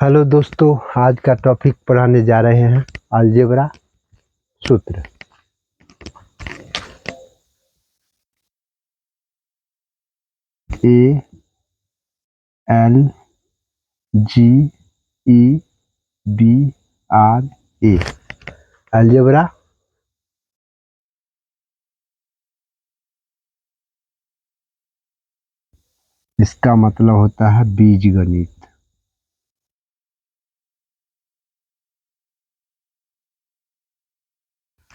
Hello दोस्तों, आज का टॉपिक पढ़ाने जा रहे हैं अलजेब्रा सूत्र। A L G E B R A algebra इसका मतलब होता है बीजगणित।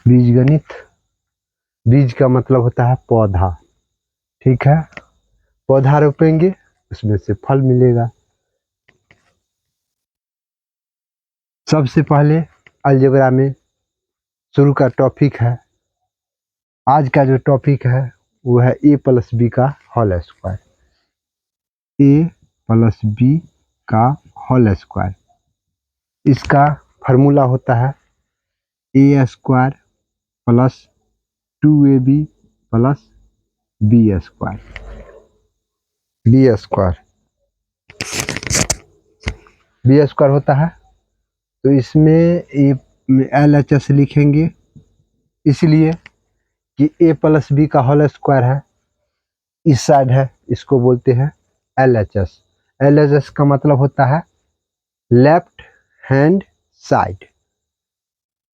बीजगणित, बीज का मतलब होता है पौधा। ठीक है, पौधा रोपेंगे उसमें से फल मिलेगा। सबसे पहले अलजेब्रा में शुरू का टॉपिक है, आज का जो टॉपिक है वो है ए प्लस बी का whole square. A plus B का होल स्क्वायर, इसका फार्मूला होता है A square plus 2ab plus B square. B square होता है, तो इसमें LHS लिखेंगे इसलिए कि ए प्लस बी का होल स्क्वायर है, इस साइड है, इसको बोलते हैं LHS। LHS का मतलब होता है left hand side.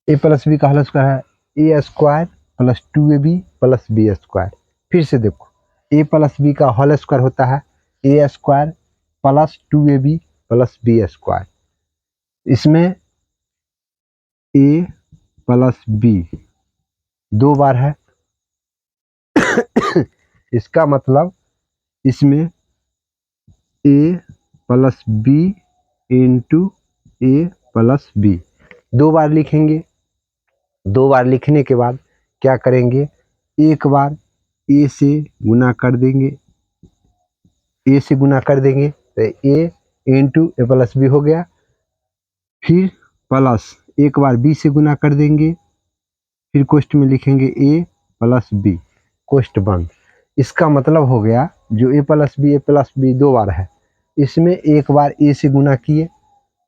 A plus B का होल स्क्वायर है A square plus 2ab plus B square. फिर से देखो, ए प्लस बी का होल स्क्वायर होता है A square plus 2ab plus B square. इसमें ए प्लस बी दो बार है इसका मतलब इसमें A plus B into A plus B दो बार लिखेंगे। दो बार लिखने के बाद क्या करेंगे, एक बार ए से गुना कर देंगे, ए से गुना कर देंगे तो ए इंटू ए प्लस बी हो गया। फिर प्लस एक बार बी से गुना कर देंगे, फिर कोष्ठ में लिखेंगे ए प्लस बी, कोष्ठ बंद। इसका मतलब हो गया जो ए प्लस बी दो बार है, इसमें एक बार ए से गुना किए,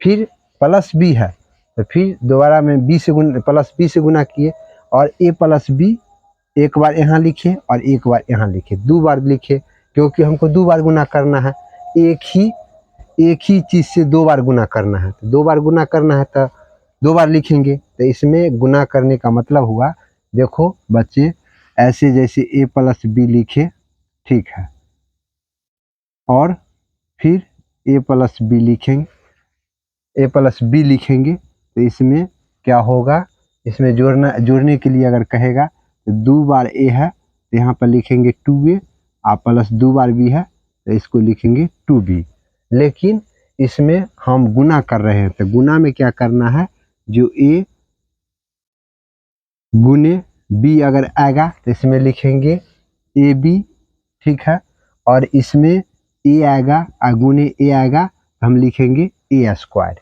फिर प्लस बी है तो फिर दोबारा में बी से गुना प्लस बी से गुना किए, और ए प्लस बी एक बार यहाँ लिखे और एक बार यहाँ लिखे, दो बार लिखे क्योंकि हमको दो बार गुना करना है। एक ही चीज़ से दो बार गुना करना है, तो दो बार गुना करना है तो दो बार लिखेंगे। तो इसमें गुना करने का मतलब हुआ, देखो बच्चे, ऐसे जैसे ए प्लस बी लिखे, ठीक है, और फिर ए प्लस बी लिखेंगे, ए प्लस बी लिखेंगे तो इसमें क्या होगा, इसमें जोड़ने के लिए अगर कहेगा तो दो बार ए है तो यहाँ पर लिखेंगे 2a, आप प्लस दो बार बी है तो इसको लिखेंगे 2b। लेकिन इसमें हम गुना कर रहे हैं तो गुना में क्या करना है, जो ए गुने बी अगर आएगा तो इसमें लिखेंगे ए बी, ठीक है, और इसमें ए आएगा और गुने ए आएगा हम लिखेंगे ए स्क्वायर,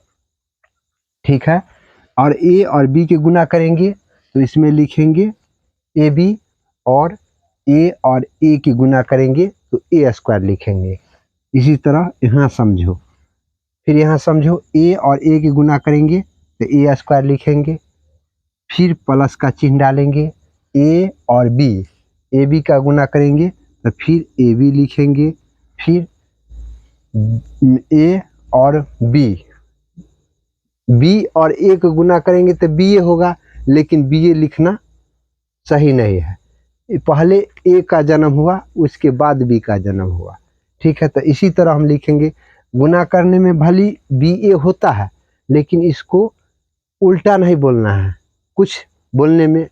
ठीक है। और बी के गुना करेंगे तो इसमें लिखेंगे ए बी, और ए की गुना करेंगे तो ए स्क्वायर लिखेंगे। इसी तरह यहाँ समझो, फिर यहाँ समझो ए और ए की गुना करेंगे तो ए स्क्वायर लिखेंगे, फिर प्लस का चिन्ह डालेंगे, ए और बी, ए बी का गुना करेंगे तो फिर ए बी लिखेंगे, फिर ए और बी और ए को गुना करेंगे तो बी ए होगा, लेकिन बी ए लिखना सही नहीं है, पहले ए का जन्म हुआ उसके बाद बी का जन्म हुआ, ठीक है। तो इसी तरह हम लिखेंगे, गुना करने में भली बी ए होता है लेकिन इसको उल्टा नहीं बोलना है, कुछ बोलने में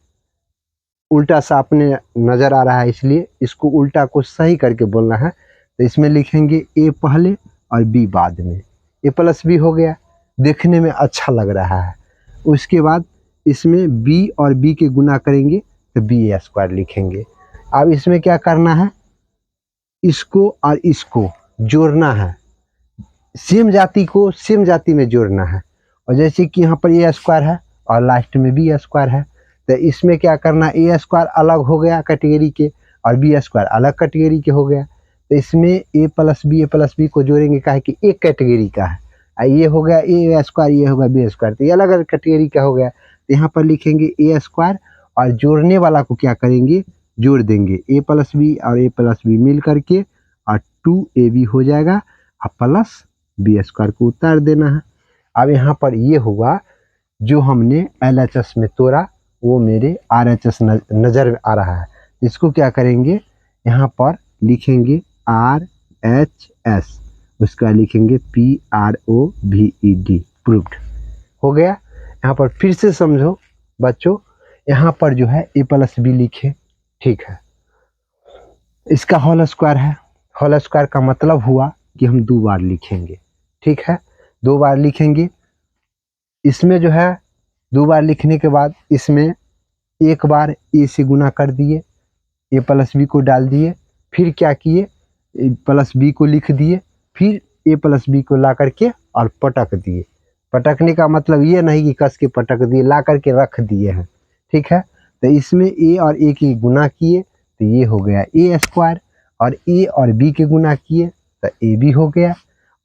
उल्टा सा अपने नज़र आ रहा है, इसलिए इसको उल्टा को सही करके बोलना है। तो इसमें लिखेंगे ए पहले और बी बाद में, ए प्लस बी हो गया, देखने में अच्छा लग रहा है। उसके बाद इसमें बी और बी के गुना करेंगे तो बी ए स्क्वायर लिखेंगे। अब इसमें क्या करना है, इसको और इसको जोड़ना है, सेम जाति को सेम जाति में जोड़ना है। और जैसे कि यहाँ पर ए स्क्वायर है और लास्ट में बी स्क्वायर है, तो इसमें क्या करना, ए स्क्वायर अलग हो गया कैटेगरी के और बी स्क्वायर अलग कैटेगरी के हो गया, तो इसमें ए प्लस बी को जोड़ेंगे, काहे कि एक कैटेगरी का है, ये हो गया ए स्क्वायर, ये होगा बी स्क्वायर, तो ये अलग अलग कैटेगरी का हो गया। तो यहाँ पर लिखेंगे ए स्क्वायर और जोड़ने वाला को क्या करेंगे, जोड़ देंगे, ए प्लस बी और ए प्लस बी मिल करके और 2ab हो जाएगा और प्लस बी स्क्वायर को उतार देना है। अब यहाँ पर ये हुआ जो हमने LHS में तोड़ा वो मेरे RHS नज़र में आ रहा है। इसको क्या करेंगे, यहाँ पर लिखेंगे RHS, उसका लिखेंगे PROVED, प्रूव्ड हो गया। यहाँ पर फिर से समझो बच्चों, यहाँ पर जो है a प्लस बी लिखे, ठीक है, इसका होल स्क्वायर है। होल स्क्वायर का मतलब हुआ कि हम 2 बार लिखेंगे, ठीक है, 2 बार लिखेंगे। इसमें जो है 2 बार लिखने के बाद इसमें एक बार ए से गुना कर दिए, ए प्लस बी को डाल दिए, फिर क्या किए, ए प्लस बी को लिख दिए, फिर ए प्लस बी को ला करके और पटक दिए। पटकने का मतलब ये नहीं कि कस के पटक दिए, ला करके रख दिए हैं, ठीक है। तो इसमें ए और ए की गुना किए तो ये हो गया ए स्क्वायर, और ए और बी के गुना किए तो ए बी हो गया,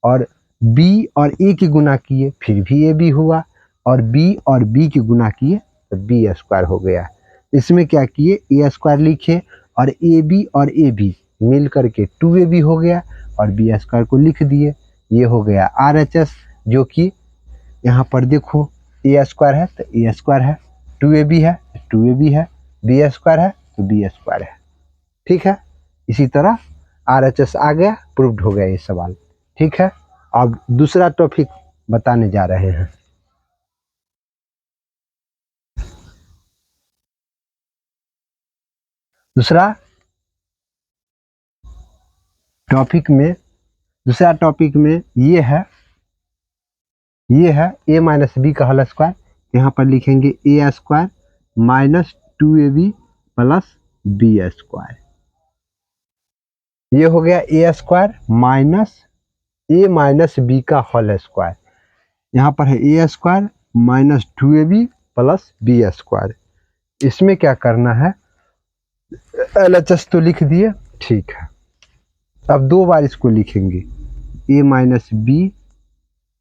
और बी और ए की गुना किए फिर भी ए बी हुआ, और बी और बी की गुना किए तो बी स्क्वायर हो गया। इसमें क्या किए, ए स्क्वायर लिखे और ए बी और ए बी मिल करके 2ab हो गया और बी स्क्वायर को लिख दिए। ये हो गया RHS, जो कि यहाँ पर देखो ए स्क्वायर है तो ए स्क्वायर है, 2ab है तो 2ab है, बी स्क्वायर है तो बी स्क्वायर है, ठीक है। इसी तरह RHS आ गया, प्रूव्ड हो गया ये सवाल, ठीक है। अब दूसरा टॉपिक बताने जा रहे हैं। दूसरा टॉपिक में ये है a माइनस बी का होल स्क्वायर। यहाँ पर लिखेंगे A square minus 2ab plus B square. ये हो गया A square minus A minus B का होल स्क्वायर। यहाँ पर है A square minus 2ab plus B square. इसमें क्या करना है, LHS तो लिख दिए, ठीक है। अब 2 बार इसको लिखेंगे, ए माइनस बी,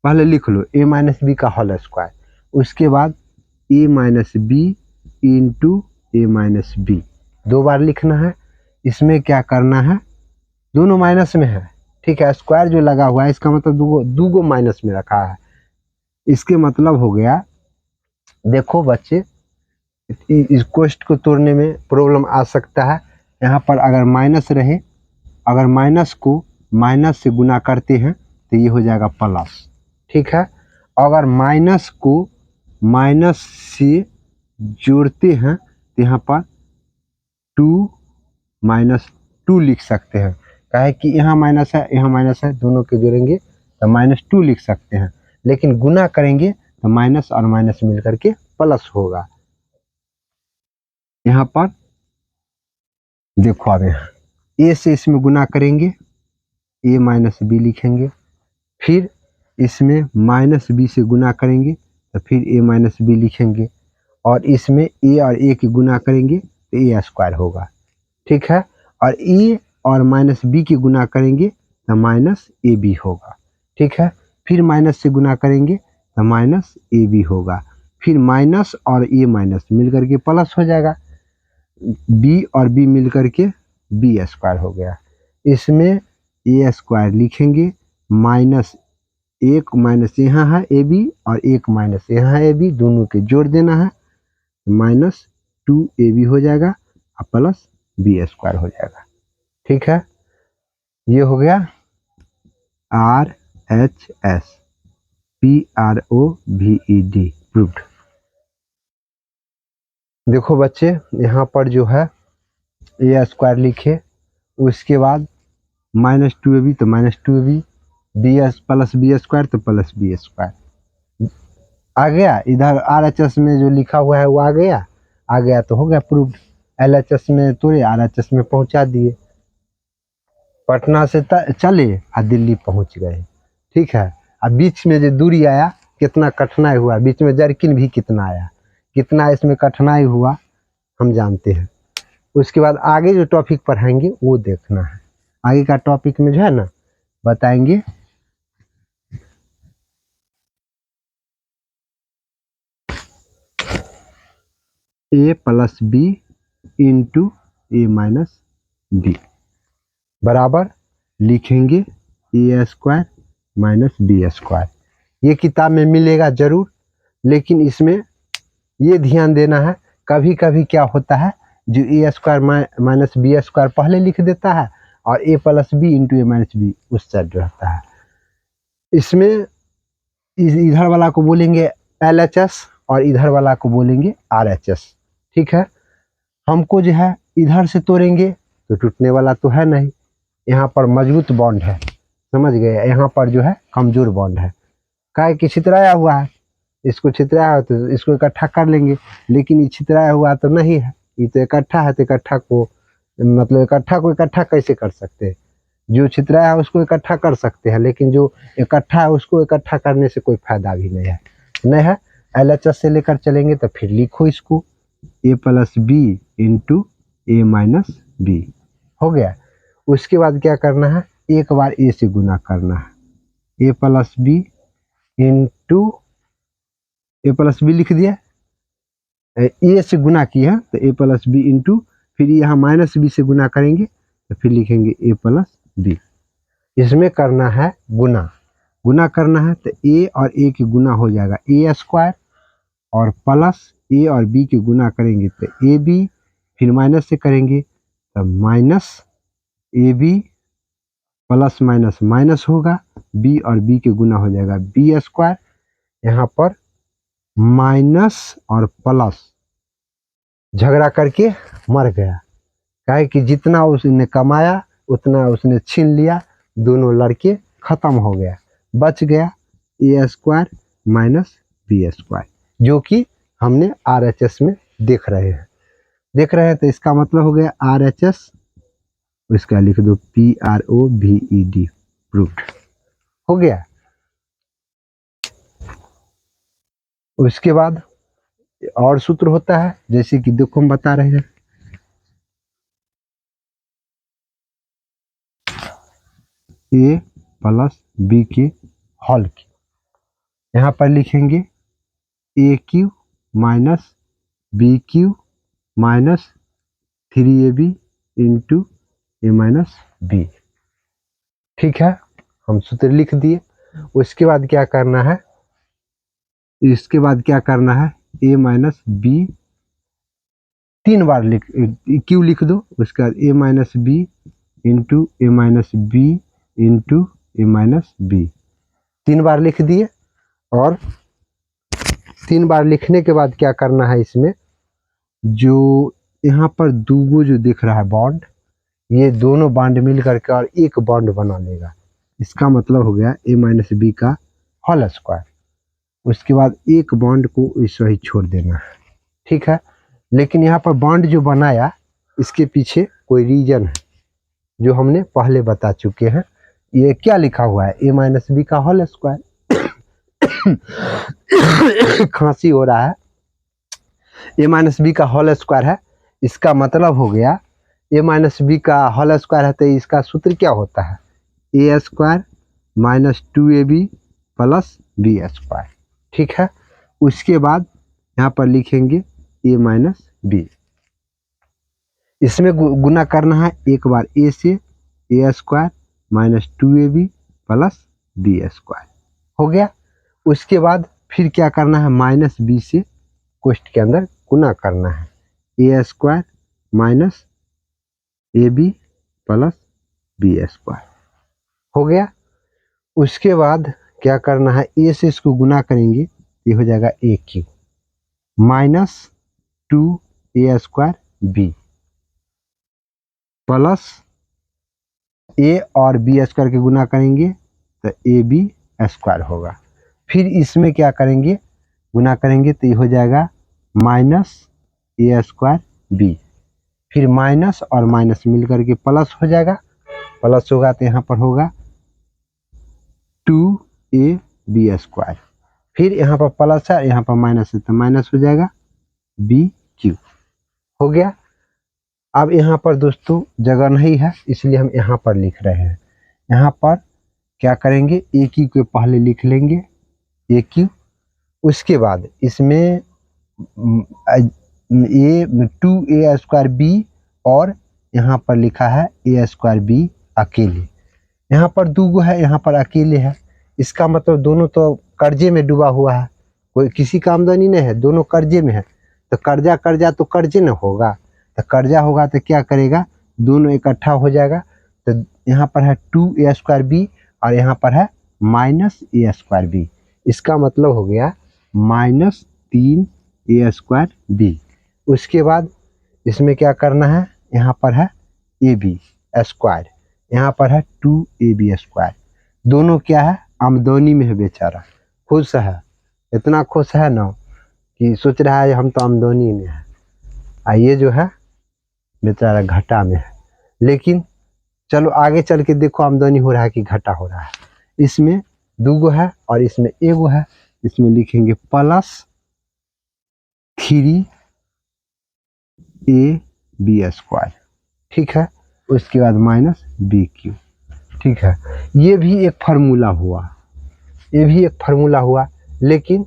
पहले लिख लो ए माइनस बी का होल स्क्वायर, उसके बाद ए minus B into A minus B, 2 बार लिखना है। इसमें क्या करना है, दोनों माइनस में है, ठीक है, स्क्वायर जो लगा हुआ है इसका मतलब दो माइनस में रखा है। इसके मतलब हो गया, देखो बच्चे, इस क्वेश्चन को तोड़ने में प्रॉब्लम आ सकता है। यहाँ पर अगर माइनस रहे, अगर माइनस को माइनस से गुना करते हैं तो ये हो जाएगा प्लस, ठीक है। अगर माइनस को माइनस से जोड़ते हैं तो यहाँ पर 2 माइनस 2 लिख सकते हैं, काहे कि यहाँ माइनस है यहाँ माइनस है, दोनों के जोड़ेंगे तो -2 लिख सकते हैं, लेकिन गुना करेंगे तो माइनस और माइनस मिल करके प्लस होगा। यहाँ पर देखो, अब यहाँ ए से इसमें गुना करेंगे, ए माइनस बी लिखेंगे, फिर इसमें माइनस बी से गुना करेंगे तो फिर ए माइनस बी लिखेंगे, और इसमें ए और ए की गुना करेंगे तो ए स्क्वायर होगा, ठीक है। और ए और माइनस बी की गुना करेंगे तो माइनस ए बी होगा, ठीक है। फिर माइनस से गुना करेंगे तो माइनस ए बी होगा, फिर माइनस और ए माइनस मिल करके प्लस हो जाएगा, बी और बी मिल करके बी स्क्वायर हो गया। इसमें ए स्क्वायर लिखेंगे, माइनस एक माइनस यहाँ है ए बी और एक माइनस यहाँ है ए बी, दोनों के जोड़ देना है, -2ab हो जाएगा और प्लस बी स्क्वायर हो जाएगा, ठीक है। ये हो गया RHS PROVED, प्रूव्ड। देखो बच्चे, यहाँ पर जो है ए स्क्वायर लिखे, उसके बाद -2ab तो -2ab, b plus B square तो प्लस बी स्क्वायर आ गया। इधर RHS में जो लिखा हुआ है वो आ गया तो हो गया प्रूव्ड। LHS में तोड़े, RHS में पहुंचा दिए, पटना से चले और दिल्ली पहुंच गए, ठीक है। अब बीच में जो दूरी आया, कितना कठिनाई हुआ, बीच में जर्किन भी कितना आया, कितना इसमें कठिनाई हुआ हम जानते हैं। उसके बाद आगे जो टॉपिक पढ़ाएंगे वो देखना है। आगे का टॉपिक में जो है ना बताएंगे ए plus B into A minus B बराबर लिखेंगे A square minus B square. ये किताब में मिलेगा जरूर, लेकिन इसमें ये ध्यान देना है, कभी कभी क्या होता है जो ए स्क्वायर माइनस बी स्क्वायर पहले लिख देता है और ए plus B into A minus B उस साइड रहता है। इसमें इधर वाला को बोलेंगे LHS और इधर वाला को बोलेंगे RHS। ठीक है, हमको जो है इधर से तोड़ेंगे तो टूटने वाला तो है नहीं, यहाँ पर मजबूत बॉन्ड है, समझ गए, यहाँ पर जो है कमजोर बॉन्ड है, काय कि छितराया हुआ है, इसको छितराया हो तो इसको इकट्ठा कर लेंगे, लेकिन ये छितराया हुआ तो नहीं है, ये तो इकट्ठा है, तो इकट्ठा को मतलब इकट्ठा कैसे कर सकते हैं, जो छितराया है उसको इकट्ठा कर सकते हैं, लेकिन जो इकट्ठा है उसको इकट्ठा करने से कोई फायदा भी नहीं है। LHS से लेकर चलेंगे तो फिर लिखो इसको ए plus B into A minus B हो गया। उसके बाद क्या करना है, एक बार ए से गुना करना है, A plus B into A plus B लिख दिया, ए से गुना किया तो ए प्लस बी इंटू फिर यहाँ माइनस बी से गुना करेंगे तो फिर लिखेंगे ए प्लस बी। इसमें करना है गुना करना है तो ए और ए के गुना हो जाएगा ए स्क्वायर और प्लस ए और बी के गुना करेंगे तो ए बी, फिर माइनस से करेंगे तो minus a b plus minus minus होगा, बी और बी के गुना हो जाएगा बी स्क्वायर, यहाँ पर माइनस और प्लस झगड़ा करके मर गया, काहे कि जितना उसने कमाया उतना उसने छीन लिया, दोनों लड़के खत्म हो गया, बच गया A square minus B square, जो कि हमने RHS में देख रहे हैं तो इसका मतलब हो गया RHS, इसका लिख दो PROVED प्रूव्ड हो गया। उसके बाद और सूत्र होता है, जैसे कि देखो हम बता रहे हैं, ए प्लस बी के होल की, यहाँ पर लिखेंगे A cube minus B cube minus 3AB into A minus B. ठीक है, हम सूत्र लिख दिए। उसके बाद क्या करना है, इसके बाद क्या करना है, A minus B 3 bar Q लिख दो, उसके बाद ए minus B into A minus B into A minus B 3 बार लिख दिए। और 3 बार लिखने के बाद क्या करना है, इसमें जो यहाँ पर दूगो जो दिख रहा है बॉन्ड, ये दोनों बॉन्ड मिल करके और एक बॉन्ड बना लेगा, इसका मतलब हो गया ए माइनस बी का होल स्क्वायर। उसके बाद एक बॉन्ड को ऐसे ही छोड़ देना है। ठीक है, लेकिन यहाँ पर बॉन्ड जो बनाया इसके पीछे कोई रीजन है जो हमने पहले बता चुके हैं। ये क्या लिखा हुआ है, ए माइनस बी का होल स्क्वायर। खांसी हो रहा है, ए माइनस बी का होल स्क्वायर है, इसका मतलब हो गया ए माइनस बी का होल स्क्वायर है, तो इसका सूत्र क्या होता है, A square minus 2AB plus B square. ठीक है, उसके बाद यहाँ पर लिखेंगे ए माइनस बी, इसमें गुना करना है एक बार ए से, A square minus 2AB plus B square हो गया। उसके बाद फिर क्या करना है, माइनस बी से कोष्ठ के अंदर गुना करना है, A square minus AB plus B square हो गया। उसके बाद क्या करना है, ए से इसको गुना करेंगे, ये हो जाएगा A cube minus 2A square B plus A और बी स्क्वायर के गुना करेंगे तो AB स्क्वायर होगा। फिर इसमें क्या करेंगे, गुना करेंगे तो ये हो जाएगा माइनस ए स्क्वायर बी, फिर माइनस और माइनस मिलकर के प्लस हो जाएगा, प्लस होगा तो यहाँ पर होगा 2AB स्क्वायर, फिर यहाँ पर प्लस है यहाँ पर माइनस है तो माइनस हो जाएगा BQ हो गया। अब यहाँ पर दोस्तों जगह नहीं है, इसलिए हम यहाँ पर लिख रहे हैं। यहाँ पर क्या करेंगे, AQ के पहले लिख लेंगे AQ, उसके बाद इसमें 2a² b और यहाँ पर लिखा है a² b अकेले। यहाँ पर दो गो है, यहाँ पर अकेले है। इसका मतलब दोनों तो कर्जे में डूबा हुआ है, कोई किसी का आमदनी नहीं है, दोनों कर्जे में है। तो कर्जा तो कर्जे न होगा, तो कर्जा होगा तो क्या करेगा, दोनों इकट्ठा हो जाएगा। तो यहाँ पर है 2a² b और यहाँ पर है -a² b। इसका मतलब हो गया -3a² b। उसके बाद इसमें क्या करना है, यहाँ पर है ab², यहाँ पर है 2ab²। दोनों क्या है, आमदनी में है, बेचारा खुश है, इतना खुश है ना कि सोच रहा है हम तो आमदनी में है, ये जो है बेचारा घाटा में है। लेकिन चलो आगे चल के देखो आमदनी हो रहा है कि घाटा हो रहा है। इसमें दो गो है और इसमें एगो है, इसमें लिखेंगे +3ab², ठीक है। उसके बाद -bq, ठीक है। ये भी एक फार्मूला हुआ, ये भी एक फार्मूला हुआ, लेकिन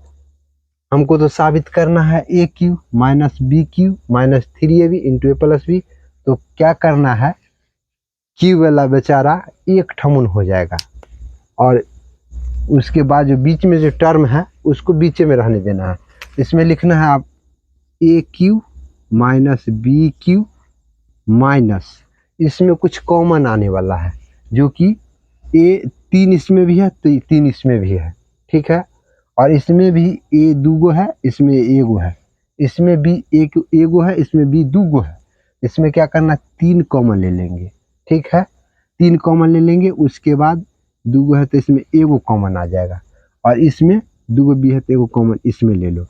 हमको तो साबित करना है AQ -BQ -3AB × A+B। तो क्या करना है, Q वाला बेचारा एक ठमुन हो जाएगा और उसके बाद जो बीच में जो टर्म है उसको बीच में रहने देना है। इसमें लिखना है आप AQ -BQ माइनस, इसमें कुछ कॉमन आने वाला है, जो कि 3 इसमें भी है तो 3 इसमें भी है, ठीक है। और इसमें भी A दो गो है, इसमें एगो है, इसमें भी एक एगो है, इसमें भी दो गो है। इसमें क्या करना, 3 कॉमन ले लेंगे, ठीक है। 3 कॉमन ले लेंगे, उसके बाद दो गो है तो इसमें एगो कॉमन आ जाएगा, और इसमें दो गो भी है तो एगो कॉमन इसमें ले लो।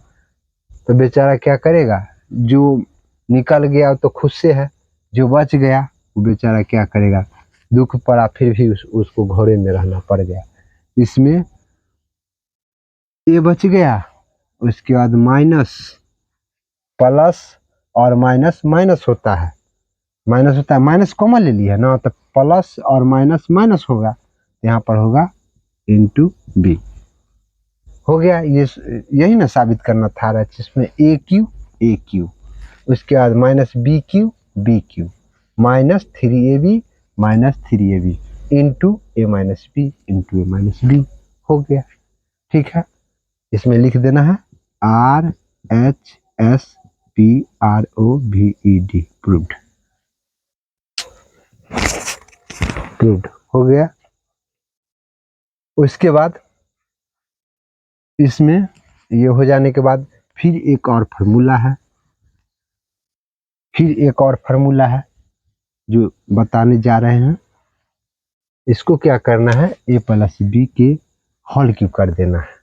तो बेचारा क्या करेगा, जो निकल गया तो खुश से है, जो बच गया वो बेचारा क्या करेगा, दुख पड़ा, फिर भी उसको घोड़े में रहना पड़ गया। इसमें ए बच गया, उसके बाद माइनस, प्लस और माइनस, माइनस होता है, माइनस कॉमन ले लिया ना, तो प्लस और माइनस माइनस होगा, यहाँ पर होगा × b। हो गया, ये यही ना साबित करना था, जिसमें AQ, उसके बाद -BQ BQ -3AB -3AB × A - B हो गया, ठीक है। इसमें लिख देना है RHSPROVED, प्रूव्ड हो गया। उसके बाद इसमें ये हो जाने के बाद फिर एक और फार्मूला है, जो बताने जा रहे हैं। इसको क्या करना है, A+B के होल क्यूब कर देना है,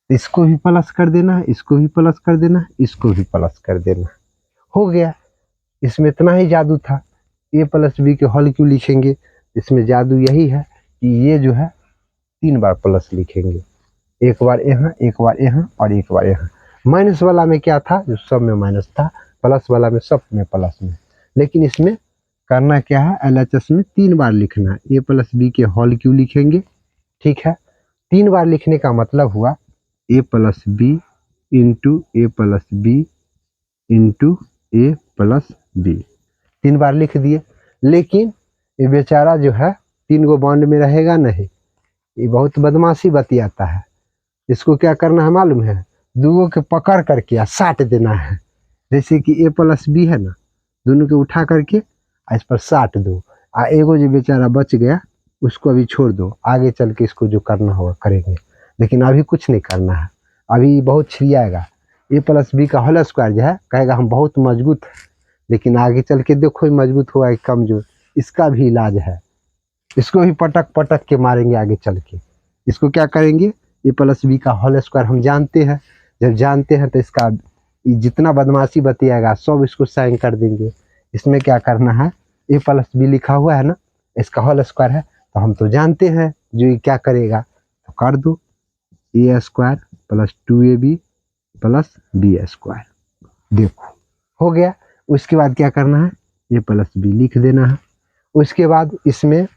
इसको भी प्लस कर देना है, इसको भी प्लस कर देना है, इसको भी प्लस कर देना है, हो गया। इसमें इतना ही जादू था, A+B के होल क्यूब लिखेंगे, इसमें जादू यही है कि ये जो है 3 बार प्लस लिखेंगे, एक बार यहाँ, एक बार यहाँ और एक बार यहाँ। माइनस वाला में क्या था, जो सब में माइनस था, प्लस वाला में सब में प्लस में। लेकिन इसमें करना क्या है, LHS में 3 बार लिखना है, A+B के होल क्यूब लिखेंगे, ठीक है। 3 बार लिखने का मतलब हुआ A+B × A+B × A+B, 3 बार लिख दिए। लेकिन ये बेचारा जो है 3 गो बॉन्ड में रहेगा नहीं, ये बहुत बदमाशी बतियाता है। इसको क्या करना है मालूम है, दोनों के पकड़ करके साट देना है, जैसे कि A+B है ना, दोनों के उठा करके इस पर साट दो, एगो जो बेचारा बच गया उसको अभी छोड़ दो, आगे चल के इसको जो करना होगा करेंगे। लेकिन अभी कुछ नहीं करना है, अभी बहुत छिड़ियाएगा। A+B का होल स्क्वायर जो है कहेगा हम बहुत मजबूत है, लेकिन आगे चल के देखो मजबूत हुआ है कमजोर, इसका भी इलाज है। इसको भी पटक पटक के मारेंगे आगे चल के। इसको क्या करेंगे, A+B का होल स्क्वायर हम जानते हैं, जब जानते हैं तो इसका जितना बदमाशी बतियाएगा सब इसको साइन कर देंगे। इसमें क्या करना है, A+B लिखा हुआ है ना, इसका होल स्क्वायर है, तो हम तो जानते हैं जो ये क्या करेगा, तो कर दो A² + 2AB + B², देखो हो गया। उसके बाद क्या करना है, A+B लिख देना है। उसके बाद इसमें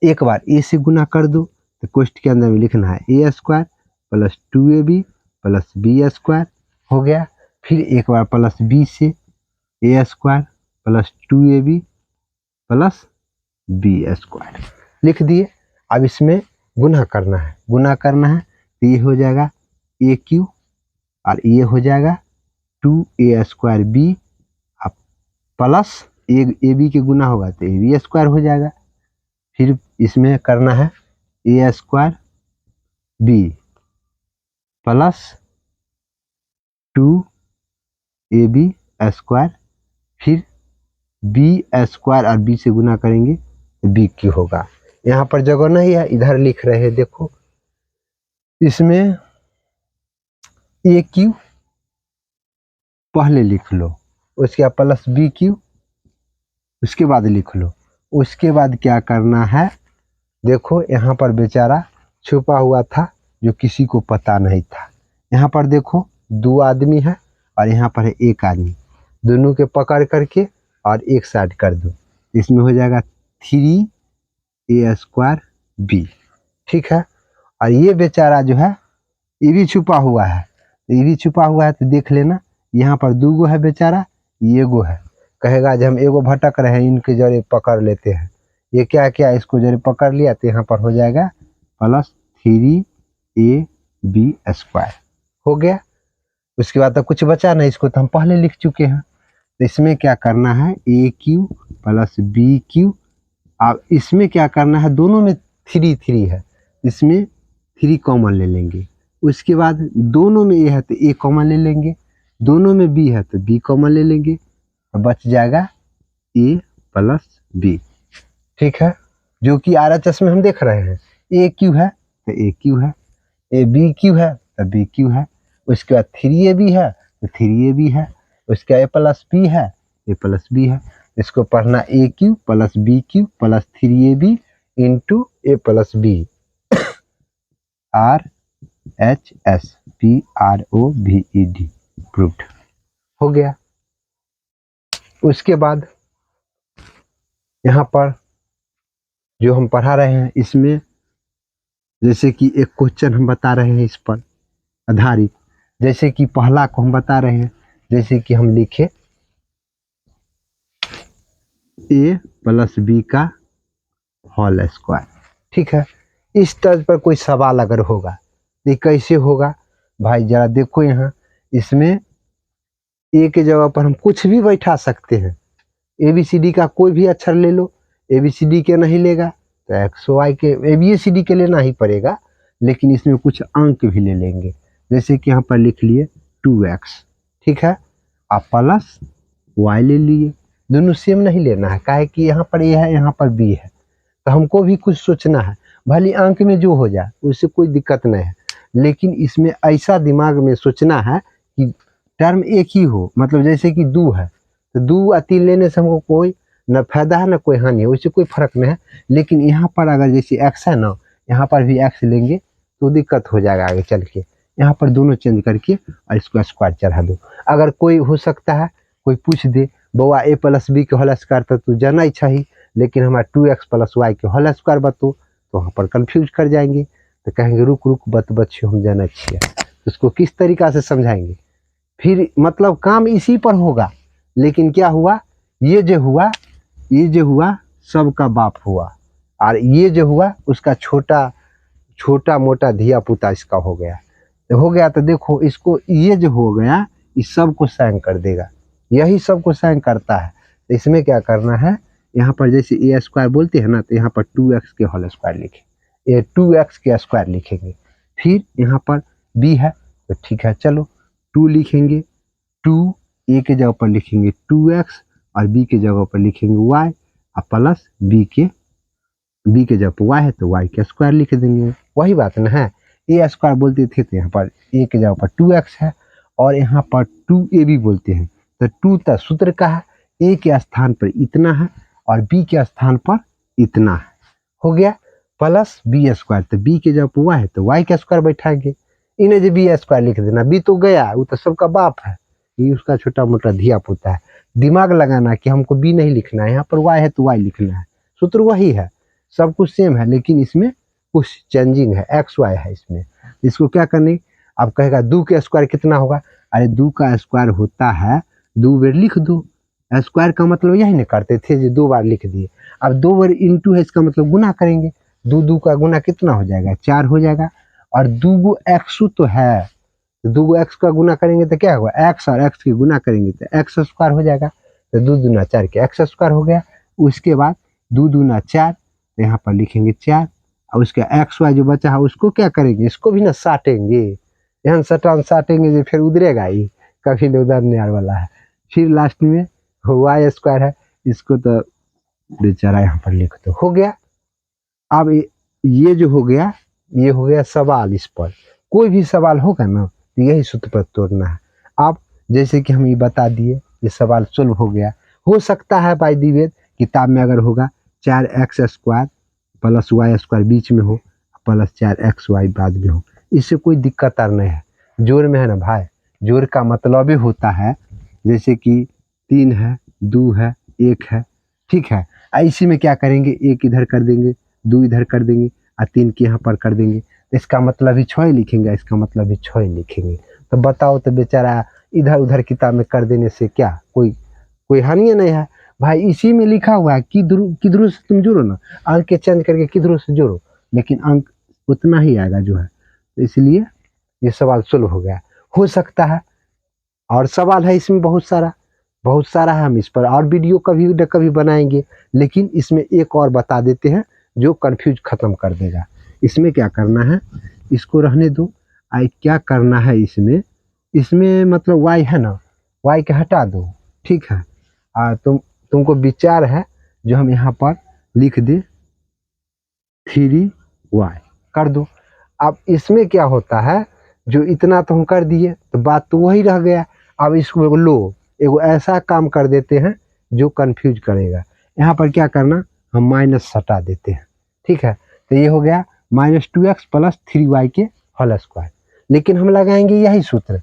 एक बार A से गुना कर दो, तो क्वेश्चन के अंदर में लिखना है A² + 2AB + B² हो गया। फिर एक बार प्लस बी से A square plus 2ab plus B square लिख दिए। अब इसमें गुना करना है, तो ये हो जाएगा ए क्यू और ये हो जाएगा 2a square B plus a b के गुना होगा तो ए बी स्क्वायर हो जाएगा। फिर इसमें करना है A square B plus 2ab square, फिर बी स्क्वायर और बी से गुना करेंगे तो बी क्यू होगा। यहाँ पर जगह नहीं है, इधर लिख रहे हैं, देखो इसमें ए क्यू पहले लिख लो, उसके बाद प्लस बी क्यू उसके बाद लिख लो। उसके बाद क्या करना है, देखो यहाँ पर बेचारा छुपा हुआ था जो किसी को पता नहीं था। यहाँ पर देखो 2 आदमी है और यहाँ पर है 1 आदमी, दोनों के पकड़ करके और एक साइड कर दो, इसमें हो जाएगा 3a स्क्वायर बी। ठीक है, और ये बेचारा जो है ये भी छुपा हुआ है, तो देख लेना यहाँ पर 2 गो है बेचारा, ये गो है, कहेगा जब हम एगो भटक रहे हैं इनके जरे पकड़ लेते हैं, ये क्या क्या इसको जरे पकड़ लिया तो यहाँ पर हो जाएगा प्लस 3ab स्क्वायर हो गया। उसके बाद तो कुछ बचा नहीं, इसको तो हम पहले लिख चुके हैं। तो इसमें क्या करना है ए क्यू प्लस बी क्यू, अब इसमें क्या करना है, दोनों में 3 है, इसमें 3 कॉमन ले लेंगे। उसके बाद दोनों में ए है तो ए कॉमन ले लेंगे, दोनों में बी है तो बी कॉमन ले लेंगे, बच जाएगा ए प्लस बी। ठीक है, जो कि RHS में हम देख रहे हैं, ए क्यू है तो ए क्यू है, ए बी क्यू है तो बी क्यू है, उसके बाद 3ab है तो 3ab है, उसके बाद ए प्लस बी है, ए प्लस बी है। इसको पढ़ना A cube plus B cube plus 3ab into A plus B, RHS PROVED proved हो गया। उसके बाद यहाँ पर जो हम पढ़ा रहे हैं इसमें जैसे कि एक क्वेश्चन हम बता रहे हैं इस पर आधारित, जैसे कि पहला को हम बता रहे हैं, जैसे कि हम लिखे a प्लस बी का होल स्क्वायर। ठीक है, इस तरह पर कोई सवाल अगर होगा तो कैसे होगा भाई, जरा देखो यहाँ, इसमें ए के जगह पर हम कुछ भी बैठा सकते हैं, ABCD का कोई भी अक्षर ले लो, ABCD के नहीं लेगा तो XY के ABCD के लेना ही पड़ेगा, लेकिन इसमें कुछ अंक भी ले लेंगे, जैसे कि यहाँ पर लिख लिए 2x। ठीक है, आप प्लस y ले लिए, दोनों सेम नहीं लेना है, काहे कि यहाँ पर A है यहाँ पर B है, तो हमको भी कुछ सोचना है, भले अंक में जो हो जाए उससे कोई दिक्कत नहीं है, लेकिन इसमें ऐसा दिमाग में सोचना है कि टर्म एक ही हो, मतलब जैसे कि 2 है तो 2 और 3 लेने से हमको कोई न फायदा है न कोई हानि है, उससे कोई फर्क नहीं है। लेकिन यहाँ पर अगर जैसे x है ना, यहाँ पर भी x लेंगे तो दिक्कत हो जाएगा आगे चल के, यहाँ पर दोनों चेंज करके और इसको स्क्वायर चढ़ा दो। अगर कोई हो सकता है कोई पूछ दे बउआ a प्लस बी के होल स्क्वायर तो तू जाना ही चाहिए, लेकिन हमारा 2x प्लस वाई के होल स्क्वायर बतो, तो वहाँ पर कन्फ्यूज कर जाएंगे, तो कहेंगे रुक रुक बत बच्चे हम जाना चाहिए, उसको किस तरीका से समझाएंगे, फिर मतलब काम इसी पर होगा। लेकिन क्या हुआ, ये जो हुआ सबका बाप हुआ, और ये जो हुआ उसका छोटा मोटा धिया पुता इसका हो गया। तो देखो इसको ये जो हो गया इस सब को साइन कर देगा, यही सब को साइन करता है। तो इसमें क्या करना है, यहाँ पर जैसे ए स्क्वायर बोलते हैं ना, तो यहाँ पर 2x के होल स्क्वायर लिखें, ये 2x के स्क्वायर लिखेंगे। फिर यहाँ पर b है तो ठीक है, चलो 2 लिखेंगे, 2 a के जगह पर लिखेंगे 2x और b के जगह पर लिखेंगे y, और प्लस b के जगह पर y है तो y के स्क्वायर लिख देंगे, वही बात ना है। a स्क्वायर बोलते थे तो यहाँ पर a के जगह पर 2x है, और यहाँ पर 2ab बोलते हैं तो 2 तो सूत्र का है, a के स्थान पर इतना है और b के स्थान पर इतना है, हो गया, प्लस b स्क्वायर, तो b के जगह पर y है तो y के स्क्वायर बैठाएंगे, इन्हें जो b स्क्वायर लिख देना, b तो गया, वो तो सबका बाप है, ये उसका छोटा मोटा धिया पुता है। दिमाग लगाना कि हमको b नहीं लिखना है, यहाँ पर y है तो y लिखना है, सूत्र वही है, सब कुछ सेम है, लेकिन इसमें कुछ चेंजिंग है, XY है इसमें। इसको क्या करने, अब कहेगा 2 के स्क्वायर कितना होगा, अरे 2 का स्क्वायर होता है 2 बार लिख दो, स्क्वायर का मतलब यही ना करते थे जो 2 बार लिख दिए। अब 2 बार इंटू है इसका मतलब गुना करेंगे, 2 का गुना कितना हो जाएगा 4 हो जाएगा, और 2 एक्स तो है, तो 2 एक्स का गुना करेंगे तो क्या होगा, एक्स और एक्स की गुना करेंगे तो एक्स स्क्वायर हो जाएगा, तो 2 दूना 4 के एक्स स्क्वायर हो गया। उसके बाद 2 दूना 4, तो यहाँ पर लिखेंगे 4, और उसके एक्स वाई जो बचा है उसको क्या करेंगे, इसको भी ना साटेंगे, यहाँ सटान साटेंगे जो फिर उधरेगा ही, कभी नहीं उधरने वाला है। फिर लास्ट में वाई स्क्वायर है, इसको तो बेचारा यहाँ पर लिख दो, हो गया। अब ये जो हो गया, ये हो गया सवाल। इस पर कोई भी सवाल होगा ना तो यही सूत्र पर तोड़ना है। अब जैसे कि हम ये बता दिए, ये सवाल सोल्व हो गया। हो सकता है बाय दी वे किताब में अगर होगा 4x square plus Y square बीच में हो, प्लस 4xy बाद में हो, इससे कोई दिक्कत नहीं है। जोड़ में है ना भाई, जोड़ का मतलब ही होता है जैसे कि 3 है 2 है 1 है, ठीक है। इसी में क्या करेंगे, 1 इधर कर देंगे, 2 इधर कर देंगे और 3 के यहाँ पर कर देंगे, तो इसका मतलब भी 6 लिखेंगे, इसका मतलब भी 6 लिखेंगे। तो बताओ तो बेचारा इधर उधर किताब में कर देने से क्या कोई हानि नहीं है भाई। इसी में लिखा हुआ है किधरों से तुम जोड़ो ना, अंक के चेंज करके किधरों से जोड़ो, लेकिन अंक उतना ही आएगा जो है। तो इसलिए ये सवाल सोल्व हो गया। हो सकता है और सवाल है इसमें बहुत सारा है, हम इस पर और वीडियो कभी न कभी बनाएंगे, लेकिन इसमें एक और बता देते हैं जो कंफ्यूज खत्म कर देगा। इसमें क्या करना है, इसको रहने दो। आई क्या करना है इसमें मतलब y है ना, y के हटा दो, ठीक है। तुमको विचार है जो हम यहाँ पर लिख दे 3y कर दो। अब इसमें क्या होता है, जो इतना तो हम कर दिए तो बात तो वही रह गया। अब इसको लो एगो ऐसा काम कर देते हैं जो कंफ्यूज करेगा। यहाँ पर क्या करना, हम माइनस हटा देते हैं, ठीक है। तो ये हो गया -2x प्लस 3y के होल स्क्वायर। लेकिन हम लगाएंगे यही सूत्र,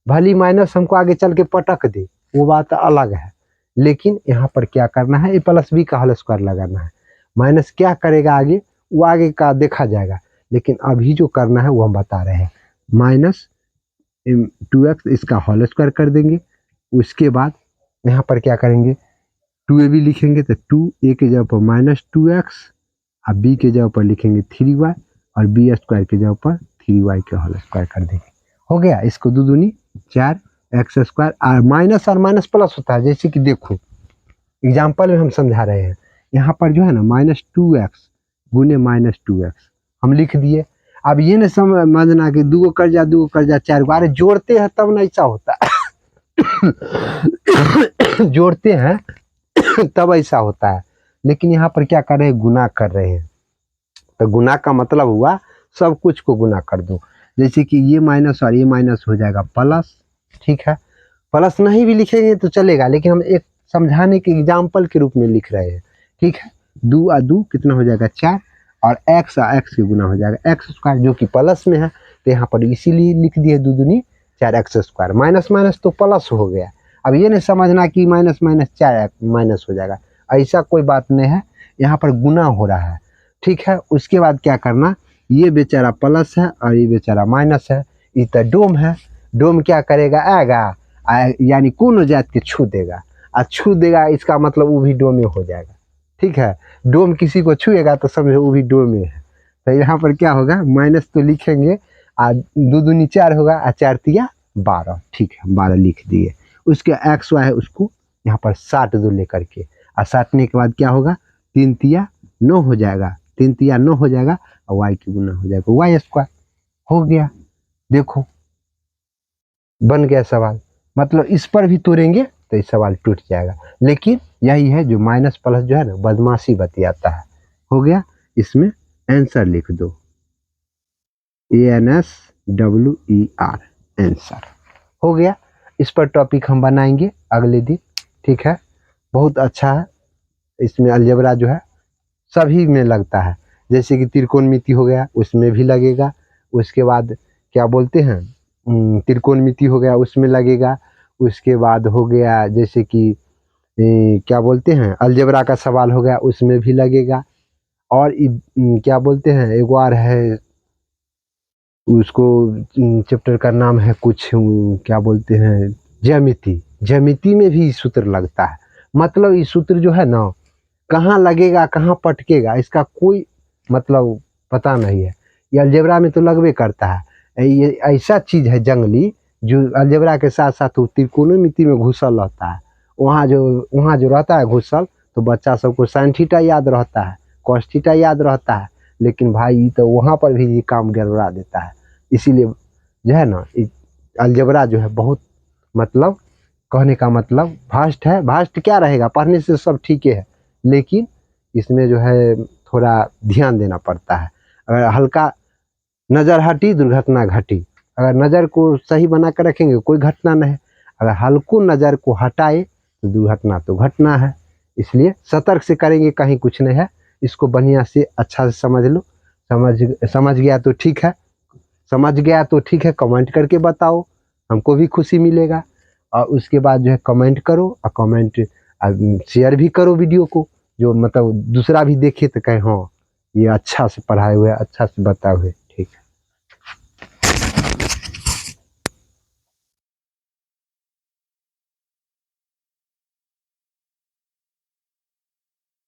भली माइनस हमको आगे चल के पटक दे वो बात अलग है, लेकिन यहाँ पर क्या करना है, ए प्लस बी का होल स्क्वायर लगाना है। माइनस क्या करेगा आगे, वो आगे का देखा जाएगा, लेकिन अभी जो करना है वो हम बता रहे हैं। -2x इसका होल स्क्वायर कर देंगे। उसके बाद यहाँ पर क्या करेंगे, 2ab लिखेंगे तो 2a के जगह पर -2x और b के जगह पर लिखेंगे 3y और b स्क्वायर के जगह पर 3y के होल स्क्वायर कर देंगे। हो गया। इसको 2 दूनी 4x स्क्वायर, और माइनस प्लस होता है, जैसे कि देखो एग्जाम्पल में हम समझा रहे हैं। यहाँ पर जो है ना -2x गुने -2x हम लिख दिए। अब ये ना समझना कि 2 कर जा 4 गो, अरे जोड़ते हैं तब ना ऐसा होता जोड़ते हैं तब ऐसा होता है, लेकिन यहाँ पर क्या कर रहे हैं, गुना कर रहे हैं। तो गुना का मतलब हुआ सब कुछ को गुना कर दो, जैसे कि ये माइनस और ये माइनस हो जाएगा प्लस, ठीक है। प्लस नहीं भी लिखेंगे तो चलेगा, लेकिन हम एक समझाने के एग्जाम्पल के रूप में लिख रहे हैं, ठीक है। 2 और 2 कितना हो जाएगा 4, और x और x के गुना हो जाएगा x स्क्वायर, जो कि प्लस में है, तो यहाँ पर इसीलिए लिख दिए 2 दूनी 4x स्क्वायर। माइनस माइनस तो प्लस हो गया। अब ये नहीं समझना कि माइनस माइनस 4 माइनस हो जाएगा, ऐसा कोई बात नहीं है, यहाँ पर गुना हो रहा है, ठीक है। उसके बाद क्या करना, ये बेचारा प्लस है और ये बेचारा माइनस है, ये तो डोम है। डोम क्या करेगा, आएगा यानी कोनो जात के छू देगा, और छू देगा इसका मतलब वो भी डोमे हो जाएगा, ठीक है। डोम किसी को छुएगा तो समझो वो भी डोमे है। तो यहाँ पर क्या होगा, माइनस तो लिखेंगे, और 2 दूनी 4 होगा और 4 तिया 12, ठीक है 12 लिख दिए। उसके एक्स वाई है उसको यहाँ पर 60 लेकर के, और साटने के बाद क्या होगा, 3 तिया 9 हो जाएगा, 3 तिया 9 हो जाएगा, और वाई की गुना हो जाएगा वाई स्क्वायर। हो गया। देखो बन गया सवाल। मतलब इस पर भी तोड़ेंगे तो ये सवाल टूट जाएगा, लेकिन यही है जो माइनस प्लस जो है ना बदमाशी बतियाता है। हो गया। इसमें आंसर लिख दो, ANSWER आंसर। हो गया। इस पर टॉपिक हम बनाएंगे अगले दिन, ठीक है। बहुत अच्छा है, इसमें अलजेब्रा जो है सभी में लगता है, जैसे कि त्रिकोणमिति हो गया उसमें भी लगेगा। उसके बाद क्या बोलते हैं, त्रिकोणमिति हो गया उसमें लगेगा। उसके बाद हो गया जैसे कि क्या बोलते हैं, अलजेब्रा का सवाल हो गया उसमें भी लगेगा। और क्या बोलते हैं, एक बार है उसको चैप्टर का नाम है कुछ क्या बोलते हैं, ज्यामिति। ज्यामिति में भी सूत्र लगता है। मतलब ये सूत्र जो है ना, कहाँ लगेगा कहाँ पटकेगा इसका कोई मतलब पता नहीं है। ये अलजेब्रा में तो लगबे करता है। ये ऐसा चीज़ है जंगली, जो अलजेब्रा के साथ साथ वो त्रिकोणमिति में घुसल रहता है। वहाँ जो रहता है घुसल, तो बच्चा सबको साइन थीटा याद रहता है, कॉस थीटा याद रहता है, लेकिन भाई तो वहाँ पर भी ये काम गड़बड़ा देता है। इसीलिए जो है ना, अलजेब्रा जो है बहुत मतलब, कहने का मतलब भास्ट है। भास्ट क्या रहेगा, पढ़ने से सब ठीक है, लेकिन इसमें जो है थोड़ा ध्यान देना पड़ता है। अगर हल्का नज़र हटी दुर्घटना घटी। अगर नज़र को सही बना कर रखेंगे कोई घटना नहीं, अगर हल्को नज़र को हटाए तो दुर्घटना तो घटना है। इसलिए सतर्क से करेंगे, कहीं कुछ नहीं है। इसको बढ़िया से अच्छा से समझ लो। समझ गया तो ठीक है, समझ गया तो ठीक है, कमेंट करके बताओ, हमको भी खुशी मिलेगा। और उसके बाद जो है कमेंट करो, और कमेंट शेयर भी करो वीडियो को, जो मतलब दूसरा भी देखे तो कहे हाँ ये अच्छा से पढ़ाए हुए, अच्छा से बताए हुए।